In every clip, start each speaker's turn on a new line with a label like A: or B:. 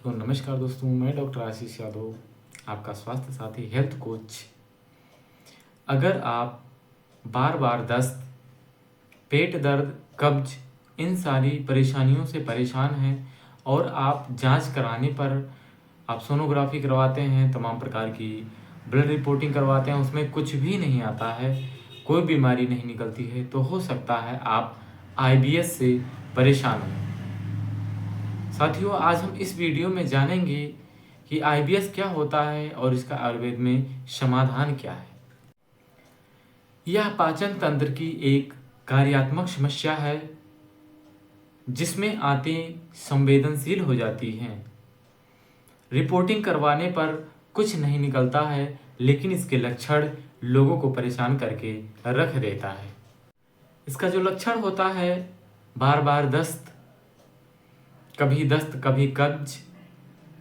A: तो नमस्कार दोस्तों, मैं डॉक्टर आशीष यादव, आपका स्वास्थ्य साथी हेल्थ कोच। अगर आप बार बार दस्त, पेट दर्द, कब्ज इन सारी परेशानियों से परेशान हैं और आप जांच कराने पर आप सोनोग्राफी करवाते हैं, तमाम प्रकार की ब्लड रिपोर्टिंग करवाते हैं, उसमें कुछ भी नहीं आता है, कोई बीमारी नहीं निकलती है, तो हो सकता है आप आईबीएस से परेशान हैं। साथियों, आज हम इस वीडियो में जानेंगे कि आईबीएस क्या होता है और इसका आयुर्वेद में समाधान क्या है। यह पाचन तंत्र की एक कार्यात्मक समस्या है जिसमें आंतें संवेदनशील हो जाती हैं। रिपोर्टिंग करवाने पर कुछ नहीं निकलता है, लेकिन इसके लक्षण लोगों को परेशान करके रख देता है। इसका जो लक्षण होता है, बार बार दस्त कभी कब्ज,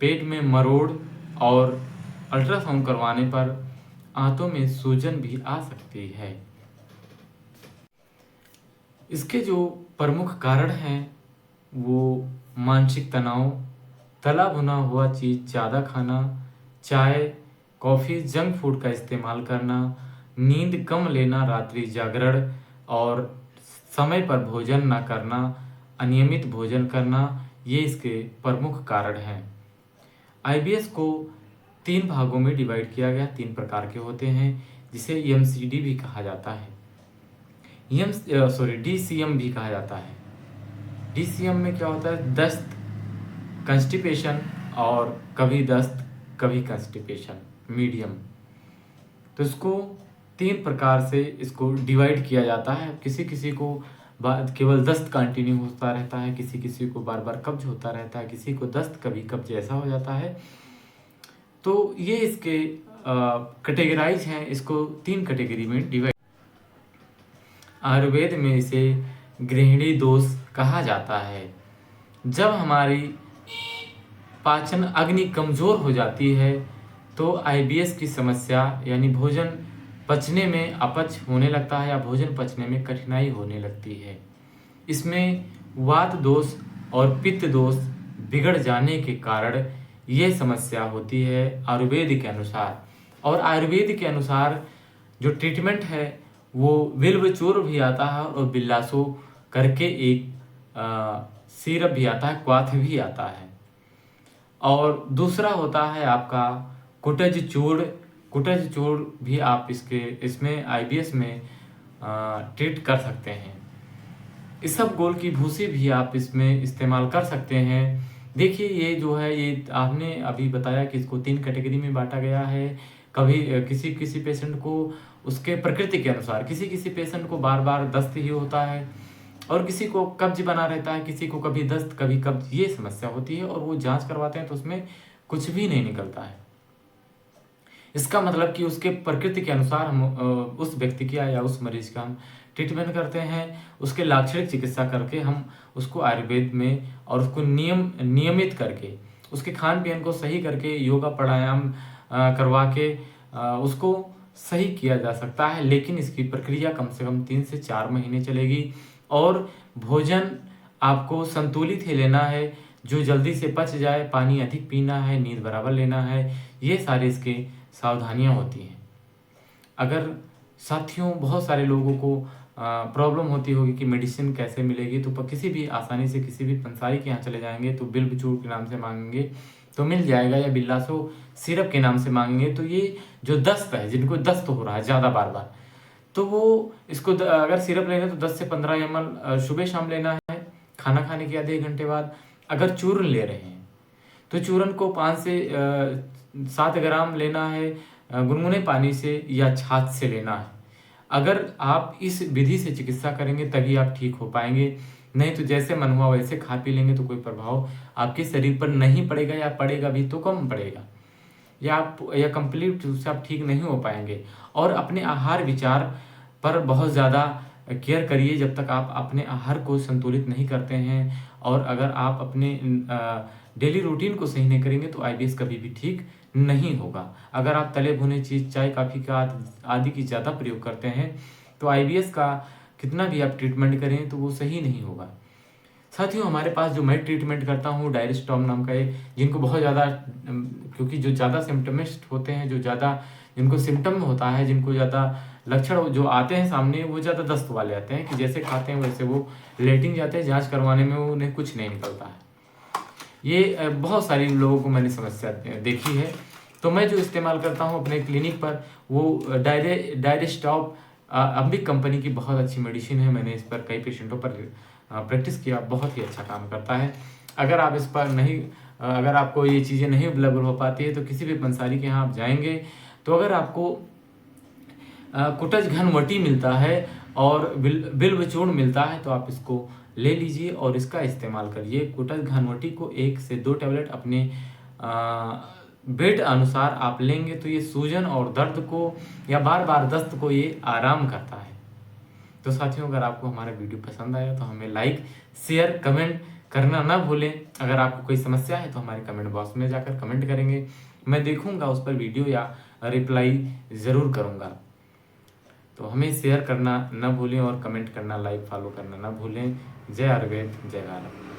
A: पेट में मरोड़ और अल्ट्रासाउंड करवाने पर आंतों में सूजन भी आ सकती है। इसके जो प्रमुख कारण हैं वो मानसिक तनाव, तला भुना हुआ चीज़ ज़्यादा खाना, चाय, कॉफ़ी, जंक फूड का इस्तेमाल करना, नींद कम लेना, रात्रि जागरण और समय पर भोजन न करना, अनियमित भोजन करना, ये इसके प्रमुख कारण हैं। आईबीएस को 3 भागों में डिवाइड किया गया, 3 प्रकार के होते हैं, जिसे एमसीडी भी कहा जाता है, डीसीएम भी कहा जाता है। डीसीएम में क्या होता है? दस्त, कंस्टिपेशन और कभी दस्त कभी कंस्टिपेशन, मीडियम। तो इसको 3 प्रकार से इसको डिवाइड किया जाता है। किसी किसी को केवल दस्त कंटिन्यू होता रहता है, किसी किसी को बार बार कब्ज होता रहता है, किसी को दस्त कभी कब्ज ऐसा हो जाता है। तो ये इसके कैटेगराइज हैं, इसको 3 कैटेगरी में डिवाइड। आयुर्वेद में इसे गृहिणी दोष कहा जाता है। जब हमारी पाचन अग्नि कमज़ोर हो जाती है तो आईबीएस की समस्या यानी भोजन पचने में अपच होने लगता है या भोजन पचने में कठिनाई होने लगती है। इसमें वात दोष और पित्त दोष बिगड़ जाने के कारण ये समस्या होती है आयुर्वेद के अनुसार। और आयुर्वेद के अनुसार जो ट्रीटमेंट है वो बिल्व भी आता है और बिल्लासो करके एक सिरप भी आता है, क्वाथ भी आता है। और दूसरा होता है आपका कुटज चूर्ण भी आप इसमें आईबीएस में ट्रीट कर सकते हैं। इसबगोल की भूसी भी आप इसमें इस्तेमाल कर सकते हैं। देखिए, ये जो है ये आपने अभी बताया कि इसको 3 कैटेगरी में बांटा गया है। कभी किसी किसी पेशेंट को उसके प्रकृति के अनुसार, किसी किसी पेशेंट को बार बार दस्त ही होता है और किसी को कब्ज बना रहता है, किसी को कभी दस्त कभी कब्ज, ये समस्या होती है और वो जांच करवाते हैं तो उसमें कुछ भी नहीं निकलता है। इसका मतलब कि उसके प्रकृति के अनुसार हम उस व्यक्ति का या उस मरीज का हम ट्रीटमेंट करते हैं, उसके लाक्षणिक चिकित्सा करके हम उसको आयुर्वेद में और उसको नियमित करके, उसके खान पीन को सही करके, योगा प्राणायाम करवा के उसको सही किया जा सकता है। लेकिन इसकी प्रक्रिया कम से कम 3 से 4 महीने चलेगी और भोजन आपको संतुलित ही लेना है, जो जल्दी से पच जाए, पानी अधिक पीना है, नींद बराबर लेना है, ये सारे इसके सावधानियां होती हैं। अगर साथियों बहुत सारे लोगों को प्रॉब्लम होती होगी कि मेडिसिन कैसे मिलेगी, तो किसी भी आसानी से किसी भी पंसारी के यहाँ चले जाएंगे तो बिल्व चूर्ण के नाम से मांगेंगे तो मिल जाएगा, या बिल्लासो सिरप के नाम से मांगेंगे। तो ये जो दस्त है, जिनको दस्त हो रहा है ज़्यादा बार बार, तो वो इसको अगर सिरप लेना है तो 10 से 15 ml सुबह शाम लेना है, खाना खाने के आधे घंटे बाद। अगर चूर्ण ले रहे हैं तो चूर्ण को 5 से 7 ग्राम लेना है, गुनगुने पानी से या छाछ से लेना है। अगर आप इस विधि से चिकित्सा करेंगे तभी आप ठीक हो पाएंगे, नहीं तो जैसे मन हुआ वैसे खा पी लेंगे तो कोई प्रभाव आपके शरीर पर नहीं पड़ेगा, या पड़ेगा भी तो कम पड़ेगा, या कंप्लीट रूप से आप ठीक नहीं हो पाएंगे। और अपने आहार विचार पर बहुत ज़्यादा केयर करिए जब तक आप अपने आहार को संतुलित नहीं करते हैं। और अगर आप अपने डेली रूटीन को सही नहीं करेंगे तो आईबीएस कभी भी ठीक नहीं होगा। अगर आप तले भुने चीज़, चाय कॉफ़ी का आदि की ज़्यादा प्रयोग करते हैं तो आईबीएस का कितना भी आप ट्रीटमेंट करें तो वो सही नहीं होगा। साथियों हमारे पास जो मैं ट्रीटमेंट करता हूँ डायरिस्टॉम नाम का एक, जिनको बहुत ज़्यादा क्योंकि जो ज़्यादा सिम्टमिस्ट होते हैं, जो ज़्यादा जिनको सिम्टम होता है, जिनको ज़्यादा लक्षण जो आते हैं सामने, वो ज़्यादा दस्त वाले आते हैं कि जैसे खाते हैं वैसे वो लेटिंग जाते हैं, जांच करवाने में उन्हें कुछ नहीं निकलता है। ये बहुत सारी लोगों को मैंने समस्या देखी है। तो मैं जो इस्तेमाल करता हूँ अपने क्लिनिक पर वो डायरिस्टॉप अम्बिक कंपनी की बहुत अच्छी मेडिसिन है। मैंने इस पर कई पेशेंटों पर प्रैक्टिस किया, बहुत ही अच्छा काम करता है। अगर आप इस पर नहीं अगर आपको ये चीज़ें नहीं अवेलेबल हो पाती है तो किसी भी पंसारी के यहाँ आप जाएंगे तो अगर आपको कुटज घनवटी मिलता है और बिल्व चूर्ण मिलता है तो आप इसको ले लीजिए और इसका इस्तेमाल करिए। कुटज घनवटी को 1 से 2 टैबलेट अपने बेड अनुसार आप लेंगे तो ये सूजन और दर्द को या बार बार दस्त को ये आराम करता है। तो साथियों अगर आपको हमारा वीडियो पसंद आया तो हमें लाइक शेयर कमेंट करना ना भूलें। अगर आपको कोई समस्या है तो हमारे कमेंट बॉक्स में जाकर कमेंट करेंगे, मैं देखूंगा उस पर वीडियो या रिप्लाई ज़रूर करूंगा। तो हमें शेयर करना ना भूलें और कमेंट करना, लाइक फॉलो करना ना भूलें। जय आयुर्वेद, जय भारत।